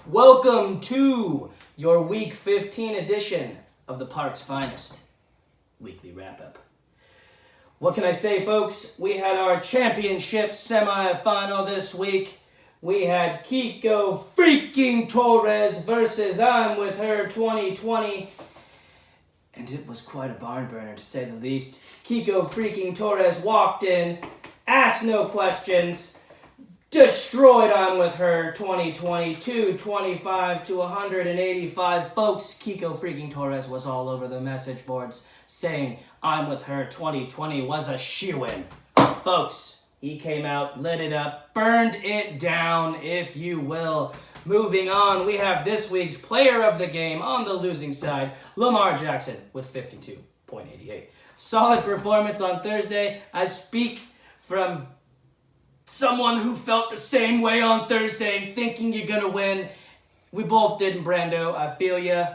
Welcome to your Week 15 edition of the Park's Finest Weekly Wrap-Up. What can I say, folks? We had our championship semifinal this week. We had Kiko freaking Torres versus I'm With Her 2020. And it was quite a barn burner, to say the least. Kiko freaking Torres walked in, asked no questions, destroyed I'm With Her 2020, 225 to 185. Folks, Kiko freaking Torres was all over the message boards saying I'm With Her 2020 was a shoo-in. Folks, he came out, lit it up, burned it down, if you will. Moving on, we have this week's player of the game on the losing side, Lamar Jackson with 52.88. Solid performance on Thursday. I speak from someone who felt the same way on Thursday, thinking you're gonna win. We both didn't, Brando. I feel ya.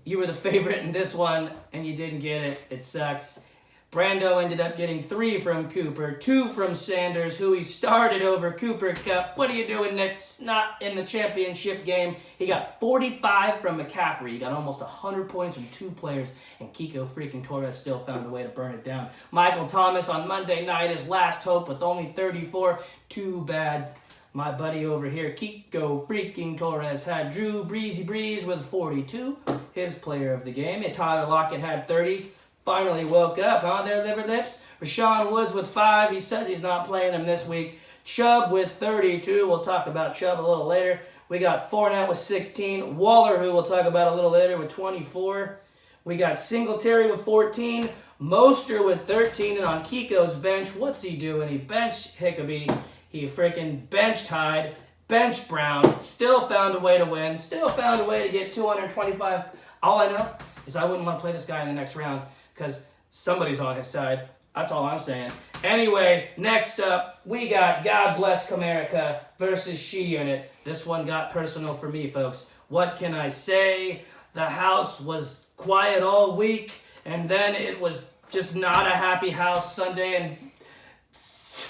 You were the favorite in this one, and you didn't get it. It sucks. Brando ended up getting 3 from Cooper, 2 from Sanders, who he started over Cooper Kupp. What are you doing next? Not in the championship game. He got 45 from McCaffrey. He got almost 100 points from 2 players, and Kiko freaking Torres still found a way to burn it down. Michael Thomas on Monday night, his last hope with only 34. Too bad. My buddy over here, Kiko freaking Torres, had Drew Brees with 42, his player of the game. And Tyler Lockett had 30. Finally woke up, huh, there, liver lips? Rashawn Woods with 5. He says he's not playing him this week. Chubb with 32. We'll talk about Chubb a little later. We got Fournette with 16. Waller, who we'll talk about a little later, with 24. We got Singletary with 14. Mostert with 13. And on Kiko's bench, what's he doing? He benched Hickabee. He freaking bench tied. Bench Brown. Still found a way to win. Still found a way to get 225. All I know is I wouldn't want to play this guy in the next round, because somebody's on his side. That's all I'm saying. Anyway, next up, we got God Bless Comerica versus She Unit. This one got personal for me, folks. What can I say? The house was quiet all week, and then it was just not a happy house Sunday and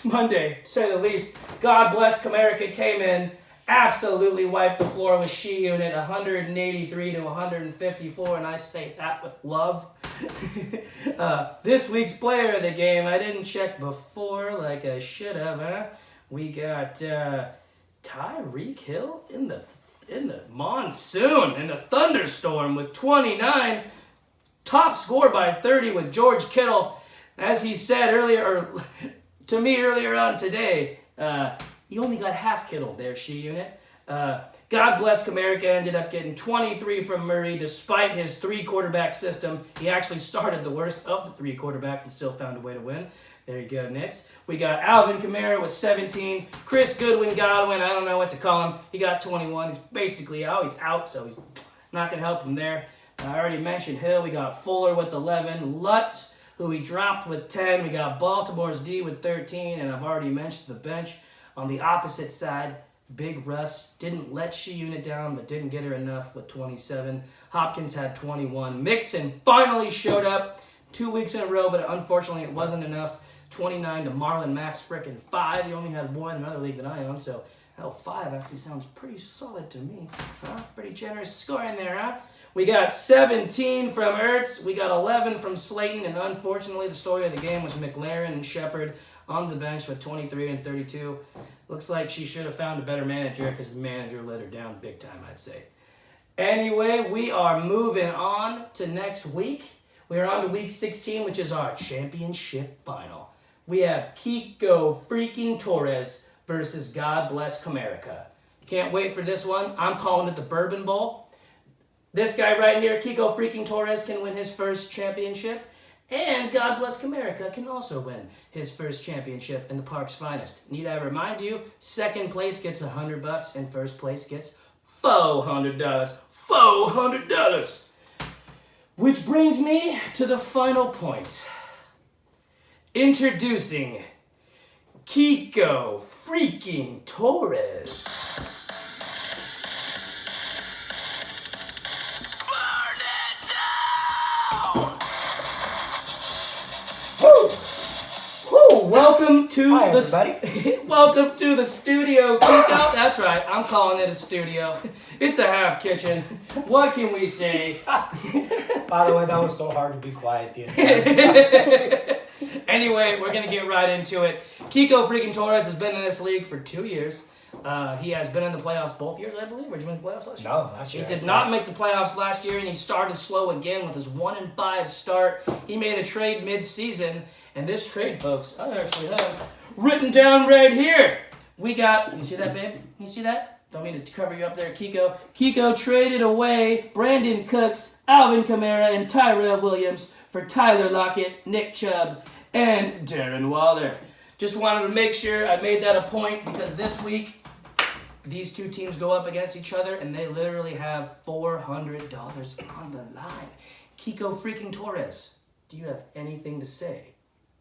Monday, to say the least. God Bless Comerica came in, absolutely wiped the floor with She Unit, 183 to 154, and I say that with love. This week's player of the game, I didn't check before like I should have, huh? We got Tyreek Hill in the monsoon, in the thunderstorm with 29. Top score by 30 with George Kittle. As he said earlier, or to me earlier on today, he only got half Kittle there, She Unit. God Bless Comerica ended up getting 23 from Murray despite his 3-quarterback system. He actually started the worst of the 3 quarterbacks and still found a way to win. There you go, Nits. We got Alvin Kamara with 17. Chris Godwin, I don't know what to call him. He got 21. He's basically he's out, so he's not going to help him there. I already mentioned Hill. We got Fuller with 11. Lutz, who he dropped with 10. We got Baltimore's D with 13, and I've already mentioned the bench. On the opposite side, Big Russ didn't let She Unit down, but didn't get her enough with 27. Hopkins had 21. Mixon finally showed up 2 weeks in a row, but unfortunately it wasn't enough. 29 to Marlon Mack's frickin' 5. He only had 1 in another league than I own, so 5 actually sounds pretty solid to me. Huh? Pretty generous scoring there, huh? We got 17 from Ertz. We got 11 from Slayton, and unfortunately the story of the game was McLaren and Shepard on the bench with 23 and 32. Looks like she should have found a better manager, because the manager let her down big time, I'd say. Anyway, we are moving on to next week. We are on to week 16, which is our championship final. We have Kiko freaking Torres versus God Bless Comerica. Can't wait for this one. I'm calling it the Bourbon Bowl. This guy right here, Kiko freaking Torres, can win his first championship. And God Bless Comerica can also win his first championship in the Park's Finest. Need I remind you, second place gets $100 and first place gets $400. $400! Which brings me to the final point. Introducing Kiko freaking Torres. Welcome to Hi, the welcome to the studio, Kiko. That's right. I'm calling it a studio. It's a half kitchen. What can we say? By the way, that was so hard to be quiet the entire time. Anyway, we're gonna get right into it. Kiko freaking Torres has been in this league for 2 years. He has been in the playoffs both years, I believe. Or did you make the playoffs last year? No, last year. He did not make the playoffs last year, and he started slow again with his 1-5 start. He made a trade mid-season, and this trade, folks, I actually have written down right here. We got, you see that, babe? You see that? Don't mean to cover you up there, Kiko. Kiko traded away Brandon Cooks, Alvin Kamara, and Tyrell Williams for Tyler Lockett, Nick Chubb, and Darren Waller. Just wanted to make sure I made that a point because this week, these two teams go up against each other, and they literally have $400 on the line. Kiko freaking Torres, do you have anything to say?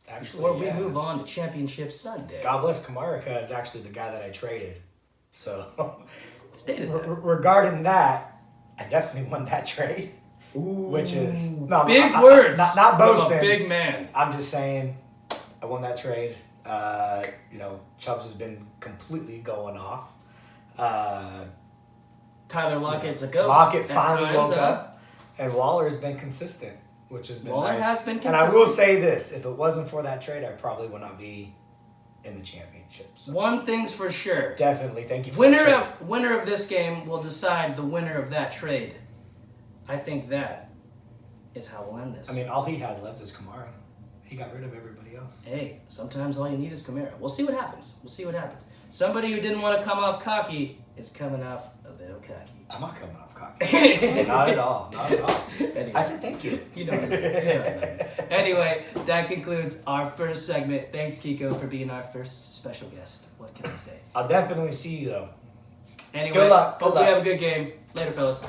Actually, Before we yeah. move on to Championship Sunday. God bless Kamara is actually the guy that I traded. So, Stated that. regarding that, I definitely won that trade. Ooh, Which is no, big I- words. Not from boasting. a big man. I'm just saying, I won that trade. Chubbs has been completely going off. Tyler Lockett's a ghost. Lockett at finally times, woke huh? up, and Waller's been consistent, which has been Waller nice. has been And I will consistent. say this: if it wasn't for that trade, I probably would not be in the championship. So One thing's for sure. definitely, thank you for that trade. Winner of this game will decide the winner of that trade. I think that is how we'll end this. I mean, all he has left is Kamara. He got rid of everybody else. Hey, sometimes all you need is Kamara. We'll see what happens. Somebody who didn't want to come off cocky is coming off a little cocky. I'm not coming off cocky. Not at all. Not at all. Anyway. I said thank you. You know what I mean. Anyway, that concludes our first segment. Thanks, Kiko, for being our first special guest. What can I say? I'll definitely see you though. Anyway, Good luck. Good hope luck. we have a good game. Later, fellas.